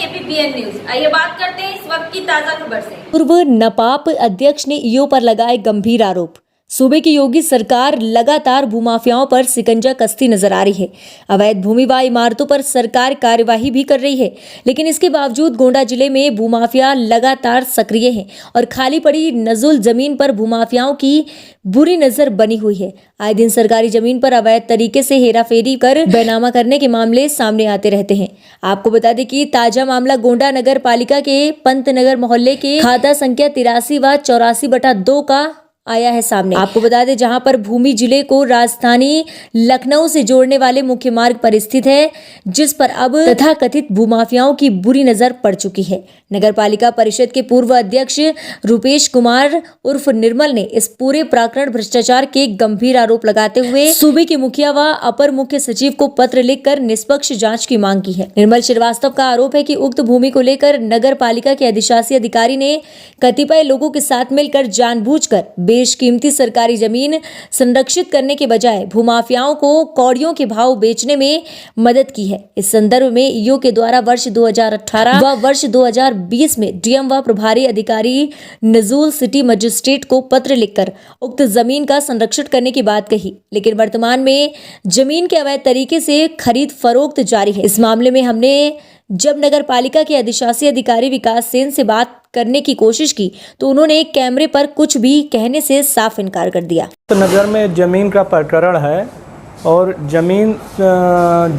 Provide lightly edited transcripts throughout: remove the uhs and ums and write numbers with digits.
KPBN news. आइए बात करते हैं इस वक्त की ताजा खबर से। पूर्व नपाप अध्यक्ष ने ईओ पर लगाए गंभीर आरोप। सूबे की योगी सरकार लगातार भूमाफियाओं पर सिकंजा कसती नजर आ रही है। अवैध भूमि व इमारतों पर सरकार कार्यवाही भी कर रही है, लेकिन इसके बावजूद गोंडा जिले में भूमाफिया लगातार सक्रिय हैं और खाली पड़ी नजुल जमीन पर भूमाफियाओं की बुरी नजर बनी हुई है। आए दिन सरकारी जमीन पर अवैध तरीके से हेराफेरी कर बैनामा करने के मामले सामने आते रहते हैं। आपको बता दें कि ताजा मामला गोंडा नगर पालिका के पंतनगर मोहल्ले के खाता संख्या 83 व 84/2 का आया है सामने। आपको बता दें, जहां पर भूमि जिले को राजधानी लखनऊ से जोड़ने वाले मुख्य मार्ग पर स्थित है, जिस पर अब तथाकथित भूमाफियाओं की बुरी नजर पड़ चुकी है। नगर पालिका परिषद के पूर्व अध्यक्ष रुपेश कुमार उर्फ निर्मल ने इस पूरे प्रकरण भ्रष्टाचार के गंभीर आरोप लगाते हुए सूबे के मुखिया व अपर मुख्य सचिव को पत्र लिखकर निष्पक्ष जाँच की मांग की है। निर्मल श्रीवास्तव का आरोप है कि उक्त भूमि को लेकर नगर पालिका के अधिशासी अधिकारी ने कतिपय लोगों के साथ मिलकर जानबूझकर बेशकीमती सरकारी जमीन संरक्षित करने के बजाय भूमाफियाओं को कौड़ियों के भाव बेचने में मदद की है। इस संदर्भ में ईओ के द्वारा वर्ष 2018 व वर्ष 2020 में डीएम व प्रभारी अधिकारी नजूल सिटी मजिस्ट्रेट को पत्र लिखकर उक्त जमीन का संरक्षण करने की बात कही, लेकिन वर्तमान में जमीन के अवैध तरीके से खरीद फरोख्त जारी है। इस मामले में हमने जब नगर पालिका के अधिशासी अधिकारी विकास सेन से बात करने की कोशिश की तो उन्होंने कैमरे पर कुछ भी कहने से साफ इनकार कर दिया। तो नगर में जमीन का प्रकरण है और जमीन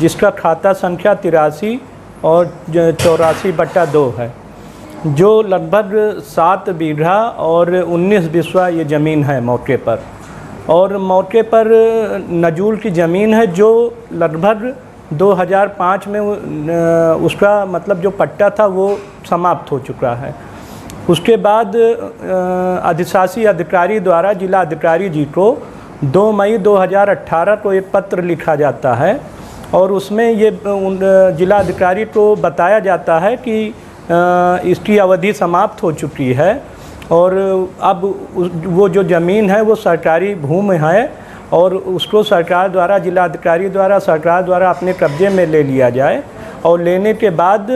जिसका खाता संख्या 83 और 84/2 है, जो लगभग 7 बीघा और 19 बिस्वा ये ज़मीन है मौके पर। और मौके पर नजूल की ज़मीन है जो लगभग 2005 में उसका मतलब जो पट्टा था वो समाप्त हो चुका है। उसके बाद अधिशासी अधिकारी द्वारा जिला अधिकारी जी को 2 मई 2018 को एक पत्र लिखा जाता है और उसमें ये जिला अधिकारी को बताया जाता है कि इसकी अवधि समाप्त हो चुकी है और अब वो जो ज़मीन है वो सरकारी भूमि है और उसको सरकार द्वारा जिला अधिकारी द्वारा सरकार द्वारा अपने कब्जे में ले लिया जाए और लेने के बाद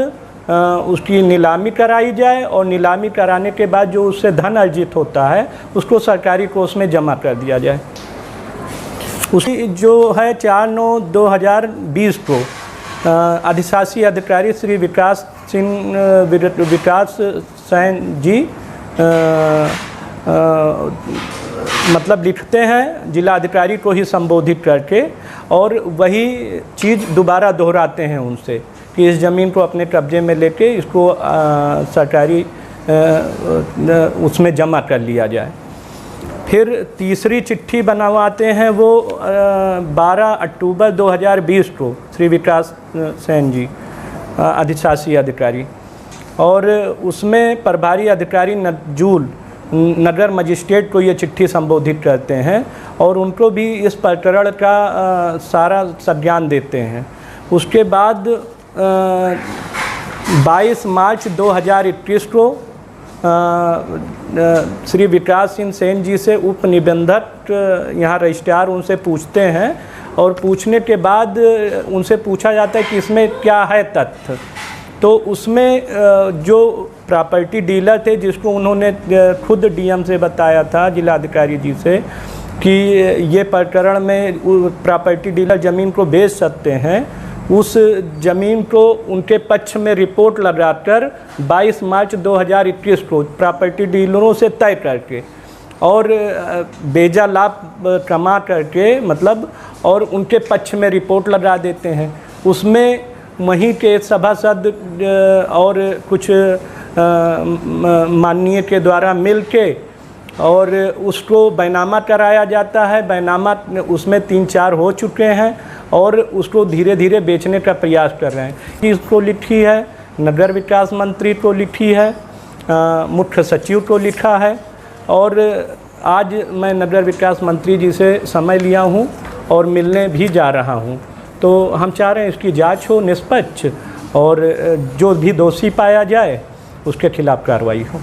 उसकी नीलामी कराई जाए और नीलामी कराने के बाद जो उससे धन अर्जित होता है उसको सरकारी कोष में जमा कर दिया जाए। उसी जो है 4/9/2020 को अधिशासी अधिकारी श्री विकास सेन जी मतलब लिखते हैं जिला अधिकारी को ही संबोधित करके और वही चीज़ दोबारा दोहराते हैं उनसे कि इस ज़मीन को अपने कब्जे में लेके इसको सरकारी उसमें जमा कर लिया जाए। फिर तीसरी चिट्ठी बनवाते हैं वो 12 अक्टूबर 2020 को श्री विकास सेन जी अधिशासी अधिकारी, और उसमें प्रभारी अधिकारी नजूल नगर मजिस्ट्रेट को ये चिट्ठी संबोधित करते हैं और उनको भी इस प्रकरण का सारा संज्ञान देते हैं। उसके बाद 22 मार्च 2021 को श्री विकास सिंह सेन जी से उप निबंधक यहाँ रजिस्ट्रार उनसे पूछते हैं और पूछने के बाद उनसे पूछा जाता है कि इसमें क्या है तथ्य। तो उसमें जो प्रॉपर्टी डीलर थे जिसको उन्होंने खुद डीएम से बताया था जिला अधिकारी जी से कि ये प्रकरण में प्रॉपर्टी डीलर ज़मीन को बेच सकते हैं, उस ज़मीन को उनके पक्ष में रिपोर्ट लगाकर 22 मार्च 2021 को प्रॉपर्टी डीलरों से तय करके और बेजा लाभ कमा करके मतलब और उनके पक्ष में रिपोर्ट लगा देते हैं। उसमें वहीं के सभासद और कुछ माननीय के द्वारा मिलके और उसको बैनामा कराया जाता है। बैनामा उसमें 3-4 हो चुके हैं और उसको धीरे धीरे बेचने का प्रयास कर रहे हैं। इसको लिखी है नगर विकास मंत्री को लिखी है, मुख्य सचिव को लिखा है और आज मैं नगर विकास मंत्री जी से समय लिया हूँ और मिलने भी जा रहा हूँ। तो हम चाह रहे हैं इसकी जांच हो निष्पक्ष और जो भी दोषी पाया जाए उसके खिलाफ कार्रवाई हो।